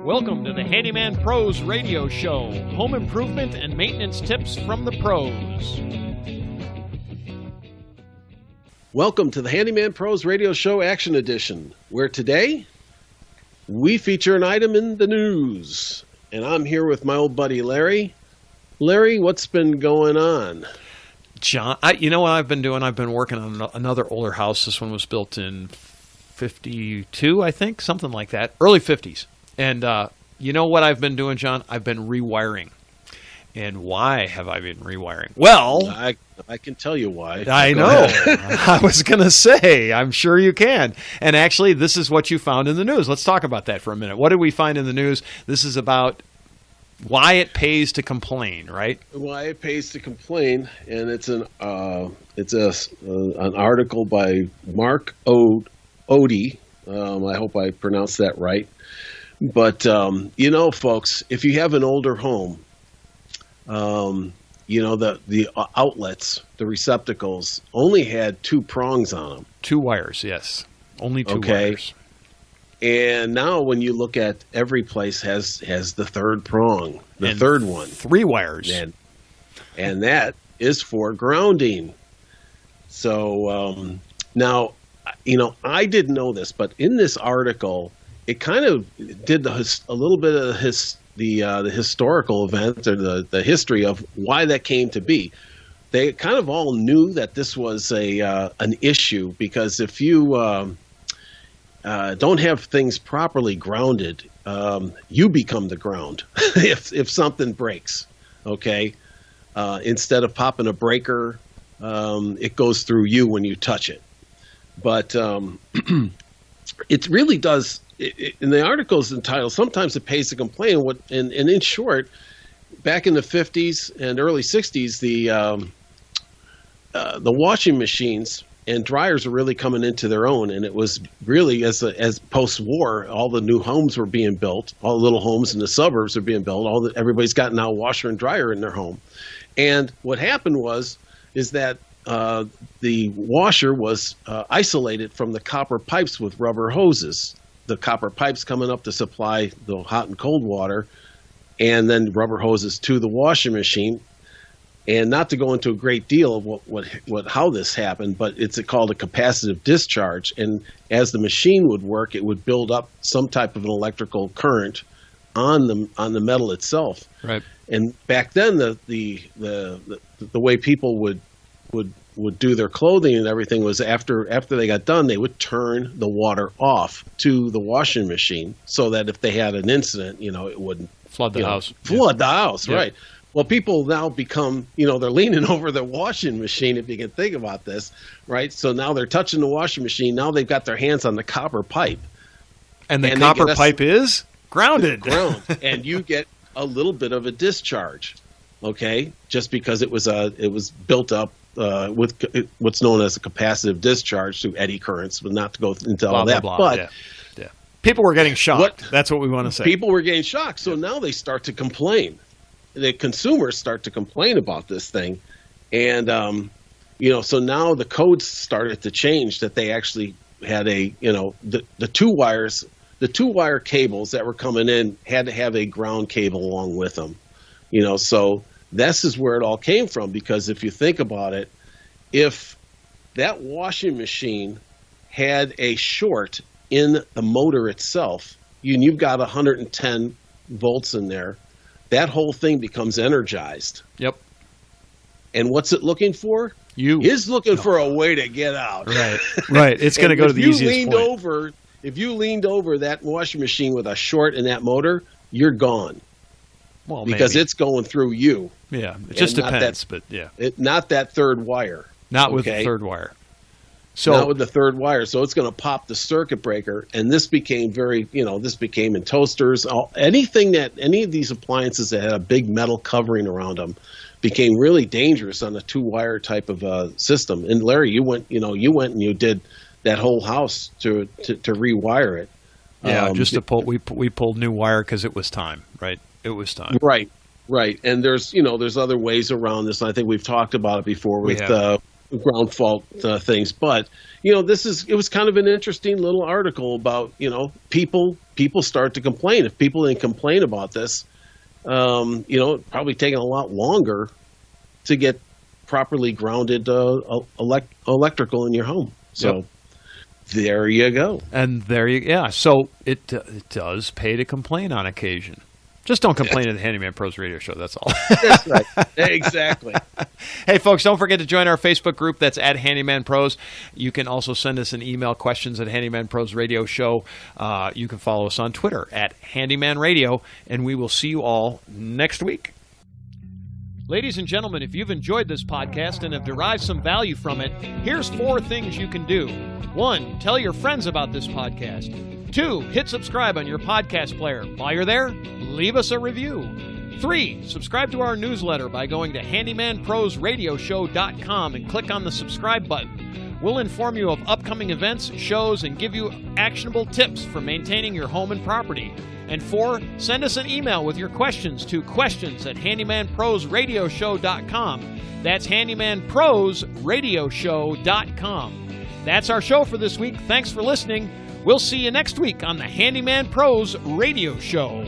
Welcome to the Handyman Pros Radio Show. Home improvement and maintenance tips from the pros. Welcome to the Handyman Pros Radio Show Action Edition, where today we feature an item in the news. And I'm here with my old buddy Larry. Larry, what's been going on? John, you know what I've been doing? I've been working on another older house. This one was built in 52, I think, something like that, early 50s. And you know what I've been doing, John? I've been rewiring. And why have I been rewiring? Well, I can tell you why. I know. I was going to say, I'm sure you can. And actually, this is what you found in the news. Let's talk about that for a minute. What did we find in the news? This is about why it pays to complain, right? Why it pays to complain, and it's an article by Mark Odie. I hope I pronounced that right. But you know, folks, if you have an older home, you know, the outlets, the receptacles, only had two prongs on them. Two wires, yes, only two wires. And now when you look at every place has the third prong, the third one. Three wires. And that is for grounding. So now, you know, I didn't know this, but in this article, it kind of did a little bit of the historical event or the history of why that came to be. They kind of all knew that this was an issue because if you don't have things properly grounded, you become the ground if something breaks. Okay, instead of popping a breaker, it goes through you when you touch it. But it really does. In the article is entitled "Sometimes It Pays to Complain." And in short, back in the 50s and early 60s, the washing machines and dryers were really coming into their own, and it was really as post-war, all the new homes were being built, all the little homes in the suburbs are being built. Everybody's got now a washer and dryer in their home, and what happened is that the washer was isolated from the copper pipes with rubber hoses. The copper pipes coming up to supply the hot and cold water, and then rubber hoses to the washing machine. And not to go into a great deal of how this happened, but it's called a capacitive discharge. And as the machine would work, it would build up some type of an electrical current on the metal itself. Right. And back then, the way people would do their clothing and everything was after they got done, they would turn the water off to the washing machine so that if they had an incident, you know, it wouldn't flood the house. Flood the house, yeah. Right. Well, people now become, you know, they're leaning over the washing machine, if you can think about this, right? So now they're touching the washing machine. Now they've got their hands on the copper pipe. And the copper pipe is grounded. And you get a little bit of a discharge, okay? Just because it was built up with what's known as a capacitive discharge through eddy currents, but not to go into all that. Blah, but yeah. People were getting shocked. That's what we want to say. People were getting shocked. So now they start to complain. The consumers start to complain about this thing. And, you know, so now the codes started to change that they actually had the two wire cables that were coming in had to have a ground cable along with them, you know, so this is where it all came from, because if you think about it, if that washing machine had a short in the motor itself, you've got 110 volts in there, that whole thing becomes energized. Yep. And what's it looking for? It's looking for a way to get out. Right. It's going to go to the easiest point. If you leaned over that washing machine with a short in that motor, you're gone. Well, because it's going through you. Yeah, it just depends, but yeah. Not that third wire. Not with the third wire. Not with the third wire. So it's going to pop the circuit breaker, and this became this became in toasters. Any of these appliances that had a big metal covering around them became really dangerous on a two-wire type of system. And Larry, you went and you did that whole house to rewire it. Yeah, just to pull. We pulled new wire because it was time, right? It was time. Right. And there's other ways around this. I think we've talked about it before with ground fault things. But it was kind of an interesting little article about people start to complain. If people didn't complain about this, it probably taken a lot longer to get properly grounded electrical in your home. So. Yep. There you go. And so it does pay to complain on occasion. Just don't complain at the Handyman Pros radio show. That's all. That's right. Exactly. Hey, folks, don't forget to join our Facebook group. That's at Handyman Pros. You can also send us an email, questions at Handyman Pros Radio Show. You can follow us on Twitter at Handyman Radio, and we will see you all next week. Ladies and gentlemen, if you've enjoyed this podcast and have derived some value from it, here's 4 things you can do. 1, tell your friends about this podcast. 2, hit subscribe on your podcast player. While you're there, leave us a review. 3, subscribe to our newsletter by going to handymanprosradioshow.com and click on the subscribe button. We'll inform you of upcoming events, shows, and give you actionable tips for maintaining your home and property. And 4, send us an email with your questions to questions@handymanprosradioshow.com. That's handymanprosradioshow.com. That's our show for this week. Thanks for listening. We'll see you next week on the Handyman Pros Radio Show.